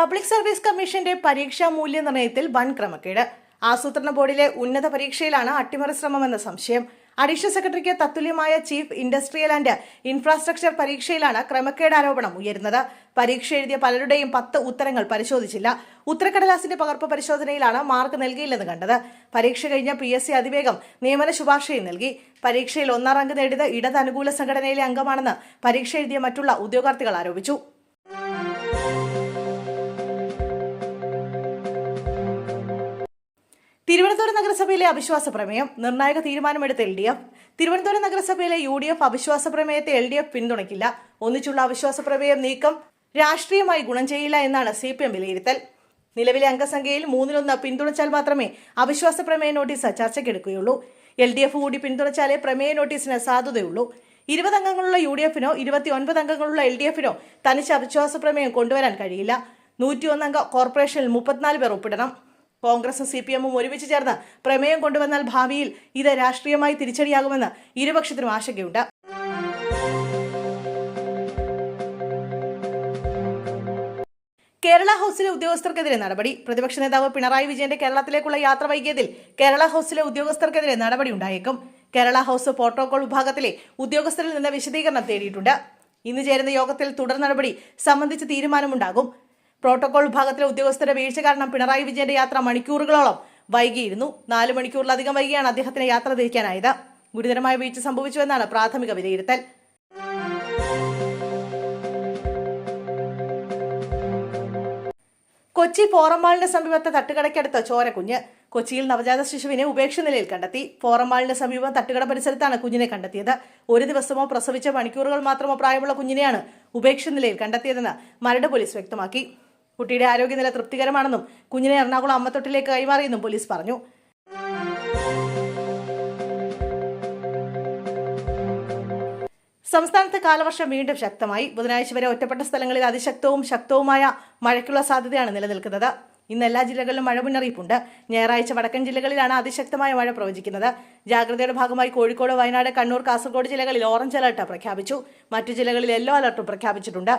Public service കമ്മീഷന്റെ പരീക്ഷാ മൂല്യനിർണ്ണയത്തിൽ വൻ ക്രമക്കേട്. ആസൂത്രണ ബോർഡിലെ ഉന്നത പരീക്ഷയിലാണ് അട്ടിമറി ശ്രമമെന്ന സംശയം. അഡീഷണൽ സെക്രട്ടറിക്ക് തത്തുല്യമായ ചീഫ് ഇൻഡസ്ട്രിയൽ ആൻഡ് ഇൻഫ്രാസ്ട്രക്ചർ പരീക്ഷയിലാണ് ക്രമക്കേട് ആരോപണം ഉയരുന്നത്. പരീക്ഷ എഴുതിയ പലരുടെയും 10 ഉത്തരങ്ങൾ പരിശോധിച്ചില്ല. ഉത്തരക്കടലാസിന്റെ പകർപ്പ് പരിശോധനയിലാണ് മാർക്ക് നൽകിയില്ലെന്ന് കണ്ടത്. പരീക്ഷ കഴിഞ്ഞ PSC അതിവേഗം നിയമന ശുപാർശയും നൽകി. പരീക്ഷയിൽ 1 റാങ്ക് നേടിയത് ഇടത് അനുകൂല സംഘടനയിലെ അംഗമാണെന്ന് പരീക്ഷ എഴുതിയ മറ്റുള്ള ഉദ്യോഗാർത്ഥികൾ ആരോപിച്ചു. തിരുവനന്തപുരം നഗരസഭയിലെ അവിശ്വാസ പ്രമേയം നിർണായക തീരുമാനമെടുത്ത LDF. തിരുവനന്തപുരം നഗരസഭയിലെ UDF അവിശ്വാസ പ്രമേയത്തെ LDF പിന്തുണയ്ക്കില്ല. ഒന്നിച്ചുള്ള അവിശ്വാസ പ്രമേയം നീക്കം രാഷ്ട്രീയമായി ഗുണം ചെയ്യില്ല എന്നാണ് CPM വിലയിരുത്തൽ. നിലവിലെ അംഗസംഖ്യയിൽ 1/3 പിന്തുണച്ചാൽ മാത്രമേ അവിശ്വാസ പ്രമേയ നോട്ടീസ് ചർച്ചയ്ക്കെടുക്കുകയുള്ളൂ. LDF കൂടി പിന്തുണച്ചാലേ പ്രമേയ നോട്ടീസിന് സാധുതയുള്ളൂ. 20 അംഗങ്ങളുള്ള UDF-നോ 29 അംഗങ്ങളുള്ള LDF-നോ തനിച്ച് അവിശ്വാസ പ്രമേയം കൊണ്ടുവരാൻ കഴിയില്ല. 101 അംഗ കോർപ്പറേഷനിൽ 34 പേർ ഒപ്പിടണം. കോൺഗ്രസും CPM-ഉം ഒരുമിച്ച് ചേർന്ന് പ്രമേയം കൊണ്ടുവന്നാൽ ഭാവിയിൽ ഇത് രാഷ്ട്രീയമായി തിരിച്ചടിയാകുമെന്ന് ഇരുപക്ഷത്തിനും ആശങ്കയുണ്ട്. കേരള ഹൌസിലെ ഉദ്യോഗസ്ഥർക്കെതിരെ നടപടി. പ്രതിപക്ഷ നേതാവ് പിണറായി വിജയന്റെ കേരളത്തിലേക്കുള്ള യാത്ര വൈകിയതിൽ കേരള ഹൌസിലെ ഉദ്യോഗസ്ഥർക്കെതിരെ നടപടി ഉണ്ടായേക്കും. കേരള ഹൌസ് പ്രോട്ടോകോൾ വിഭാഗത്തിലെ ഉദ്യോഗസ്ഥരിൽ നിന്ന് വിശദീകരണം തേടിയിട്ടുണ്ട്. ഇന്ന് ചേരുന്ന യോഗത്തിൽ തുടർ നടപടി സംബന്ധിച്ച് തീരുമാനമുണ്ടാകും. പ്രോട്ടോകോൾ വിഭാഗത്തിലെ ഉദ്യോഗസ്ഥരുടെ വീഴ്ച കാരണം പിണറായി വിജയന്റെ യാത്ര മണിക്കൂറുകളോളം വൈകിയിരുന്നു. 4 മണിക്കൂറിലധികം വൈകിയാണ് അദ്ദേഹത്തിന് യാത്ര തിരിക്കാനായത്. ഗുരുതരമായ വീഴ്ച സംഭവിച്ചുവെന്നാണ് പ്രാഥമിക വിലയിരുത്തൽ. കൊച്ചി ഫോറം മാളിന് സമീപത്തെ തട്ടുകടയ്ക്കടുത്ത് ചോരക്കുഞ്ഞ്. കൊച്ചിയിൽ നവജാത ശിശുവിനെ ഉപേക്ഷ നിലയിൽ കണ്ടെത്തി. ഫോറം മാളിന് സമീപം തട്ടുകട പരിസരത്താണ് കുഞ്ഞിനെ കണ്ടെത്തിയത്. ഒരു ദിവസമോ പ്രസവിച്ച മണിക്കൂറുകൾ മാത്രമോ പ്രായമുള്ള കുഞ്ഞിനെയാണ് ഉപേക്ഷ നിലയിൽ കണ്ടെത്തിയതെന്ന് മരട് പോലീസ് വ്യക്തമാക്കി. കുട്ടിയുടെ ആരോഗ്യനില തൃപ്തികരമാണെന്നും കുഞ്ഞിനെ എറണാകുളം അമ്മത്തൊട്ടിലേക്ക് കൈമാറിയെന്നും പോലീസ് പറഞ്ഞു. സംസ്ഥാനത്ത് കാലവർഷം വീണ്ടും ശക്തമായി. ബുധനാഴ്ച വരെ ഒറ്റപ്പെട്ട സ്ഥലങ്ങളിൽ അതിശക്തവും ശക്തവുമായ മഴയ്ക്കുള്ള സാധ്യതയാണ് നിലനിൽക്കുന്നത്. ഇന്ന് എല്ലാ ജില്ലകളിലും മഴ മുന്നറിയിപ്പുണ്ട്. ഞായറാഴ്ച വടക്കൻ ജില്ലകളിലാണ് അതിശക്തമായ മഴ പ്രവചിക്കുന്നത്. ജാഗ്രതയുടെ ഭാഗമായി കോഴിക്കോട്, വയനാട്, കണ്ണൂർ, കാസർഗോഡ് ജില്ലകളിൽ ഓറഞ്ച് അലർട്ട് പ്രഖ്യാപിച്ചു. മറ്റു ജില്ലകളിൽ യെല്ലോ അലർട്ടും പ്രഖ്യാപിച്ചിട്ടുണ്ട്.